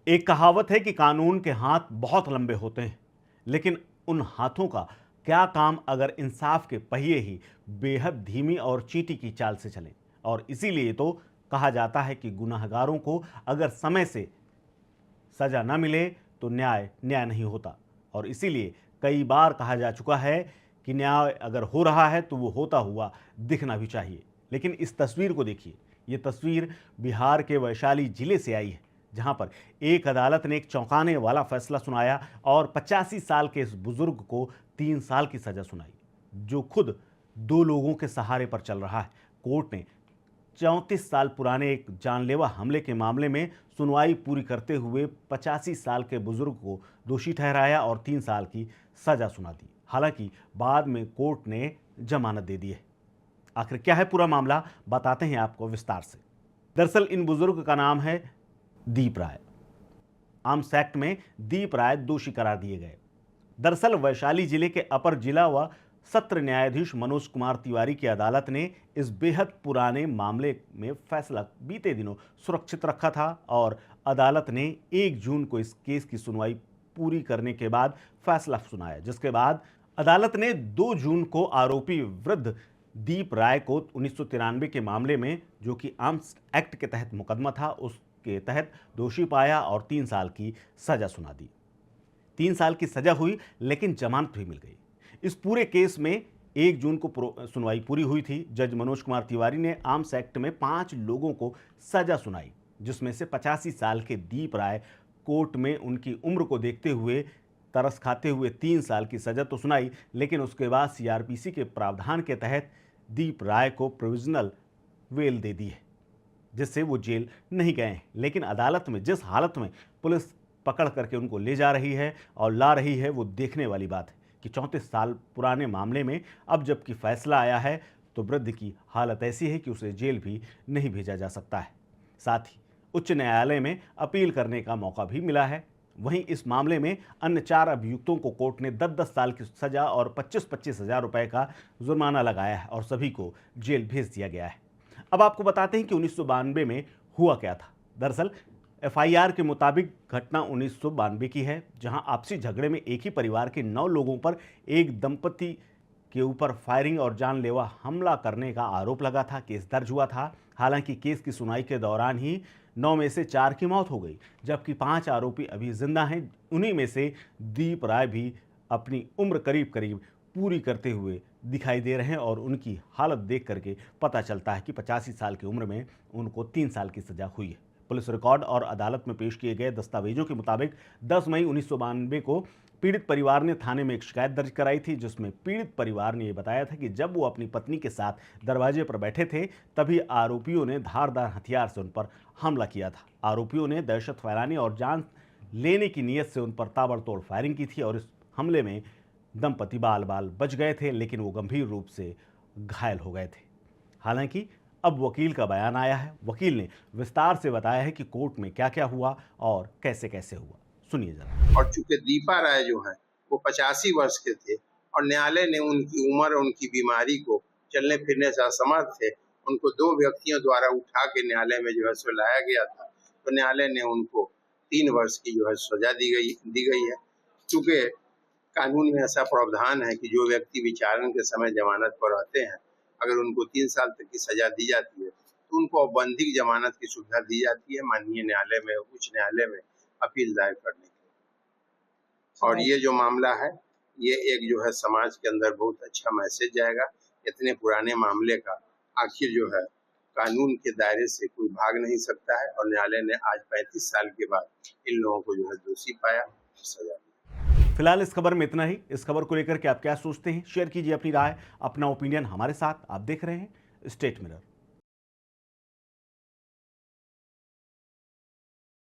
एक कहावत है कि कानून के हाथ बहुत लंबे होते हैं, लेकिन उन हाथों का क्या काम अगर इंसाफ के पहिए ही बेहद धीमी और चींटी की चाल से चलें। और इसीलिए तो कहा जाता है कि गुनहगारों को अगर समय से सजा न मिले तो न्याय न्याय नहीं होता। और इसीलिए कई बार कहा जा चुका है कि न्याय अगर हो रहा है तो वो होता हुआ दिखना भी चाहिए। लेकिन इस तस्वीर को देखिए, ये तस्वीर बिहार के वैशाली जिले से आई है, जहां पर एक अदालत ने एक चौंकाने वाला फैसला सुनाया और 85 साल के इस बुजुर्ग को 3 साल की सजा सुनाई, जो खुद 2 लोगों के सहारे पर चल रहा है। कोर्ट ने 34 साल पुराने एक जानलेवा हमले के मामले में सुनवाई पूरी करते हुए 85 साल के बुजुर्ग को दोषी ठहराया और 3 साल की सजा सुना दी। हालांकि बाद में कोर्ट ने जमानत दे दी है। आखिर क्या है पूरा मामला, बताते हैं आपको विस्तार से। दरअसल इन बुजुर्ग का नाम है दीप राय। आर्म्स एक्ट में दीप राय दोषी करार दिए गए। दरअसल वैशाली जिले के अपर जिला व सत्र न्यायाधीश मनोज कुमार तिवारी की अदालत ने इस बेहद पुराने मामले में फैसला बीते दिनों सुरक्षित रखा था और अदालत ने 1 जून को इस केस की सुनवाई पूरी करने के बाद फैसला सुनाया, जिसके बाद अदालत ने 2 जून को आरोपी वृद्ध दीप राय को 1993 के मामले में, जो कि आर्म्स एक्ट के तहत मुकदमा था, उसके तहत दोषी पाया और 3 साल की सजा सुना दी। 3 साल की सजा हुई लेकिन जमानत भी मिल गई। इस पूरे केस में 1 जून को सुनवाई पूरी हुई थी। जज मनोज कुमार तिवारी ने आर्म्स एक्ट में 5 लोगों को सजा सुनाई, जिसमें से 85 साल के दीप राय कोर्ट में उनकी उम्र को देखते हुए तरस खाते हुए 3 साल की सजा तो सुनाई, लेकिन उसके बाद सीआरपीसी के प्रावधान के तहत दीप राय को प्रोविजनल बेल दे दी है, जिससे वो जेल नहीं गए हैं। लेकिन अदालत में जिस हालत में पुलिस पकड़ करके उनको ले जा रही है और ला रही है, वो देखने वाली बात है कि 34 साल पुराने मामले में अब जबकि फैसला आया है तो वृद्ध की हालत ऐसी है कि उसे जेल भी नहीं भेजा जा सकता है। साथ ही उच्च न्यायालय में अपील करने का मौका भी मिला है। वहीं इस मामले में अन्य 4 अभियुक्तों को कोर्ट ने 10-10 साल की सजा और 25-25 हज़ार रुपए का जुर्माना लगाया है और सभी को जेल भेज दिया गया है। अब आपको बताते हैं कि 1992 में हुआ क्या था। दरअसल एफआईआर के मुताबिक घटना 1992 की है, जहां आपसी झगड़े में एक ही परिवार के 9 लोगों पर एक दंपति के ऊपर फायरिंग और जानलेवा हमला करने का आरोप लगा था। केस दर्ज हुआ था। हालांकि केस की सुनवाई के दौरान ही 9 में से 4 की मौत हो गई, जबकि 5 आरोपी अभी जिंदा हैं। उन्हीं में से दीप राय भी अपनी उम्र करीब करीब पूरी करते हुए दिखाई दे रहे हैं और उनकी हालत देख करके पता चलता है कि 85 साल की उम्र में उनको 3 साल की सजा हुई है। पुलिस रिकॉर्ड और अदालत में पेश किए गए दस्तावेजों के मुताबिक 10 मई 1992 को पीड़ित परिवार ने थाने में एक शिकायत दर्ज कराई थी, जिसमें पीड़ित परिवार ने यह बताया था कि जब वो अपनी पत्नी के साथ दरवाजे पर बैठे थे, तभी आरोपियों ने धारदार हथियार से उन पर हमला किया था। आरोपियों ने दहशत फैलाने और जान लेने की नीयत से उन पर ताबड़तोड़ फायरिंग की थी और इस हमले में दंपति बाल बाल बच गए थे, लेकिन वो गंभीर रूप से घायल हो गए थे। हालांकि अब वकील का बयान आया है। वकील ने विस्तार से बताया है कि कोर्ट में क्या क्या हुआ और कैसे कैसे हुआ। सुनिए जरा। और चूंकि दीपा राय जो है वो 85 वर्ष के थे और न्यायालय ने उनकी उम्र और उनकी बीमारी को, चलने फिरने से असमर्थ थे, उनको 2 व्यक्तियों द्वारा उठा के न्यायालय में जो है सो लाया गया था। तो न्यायालय ने उनको 3 वर्ष की जो है सजा दी गई है। चूंकि कानून में ऐसा प्रावधान है कि जो व्यक्ति विचारण के समय जमानत पर रहते हैं, अगर उनको 3 साल तक की सजा दी जाती है तो उनको औपबंधिक जमानत की सुविधा दी जाती है माननीय न्यायालय में, उच्च न्यायालय में अपील दायर करने की। और ये जो मामला है, ये एक जो है समाज के अंदर बहुत अच्छा मैसेज जाएगा। इतने पुराने मामले का आखिर जो है कानून के दायरे से कोई भाग नहीं सकता है और न्यायालय ने आज 35 साल के बाद इन लोगों को जो है दोषी पाया, सजा दी। फिलहाल इस खबर में इतना ही। इस खबर को लेकर के आप क्या सोचते हैं, शेयर कीजिए अपनी राय, अपना ओपिनियन हमारे साथ। आप देख रहे हैं स्टेट मिरर।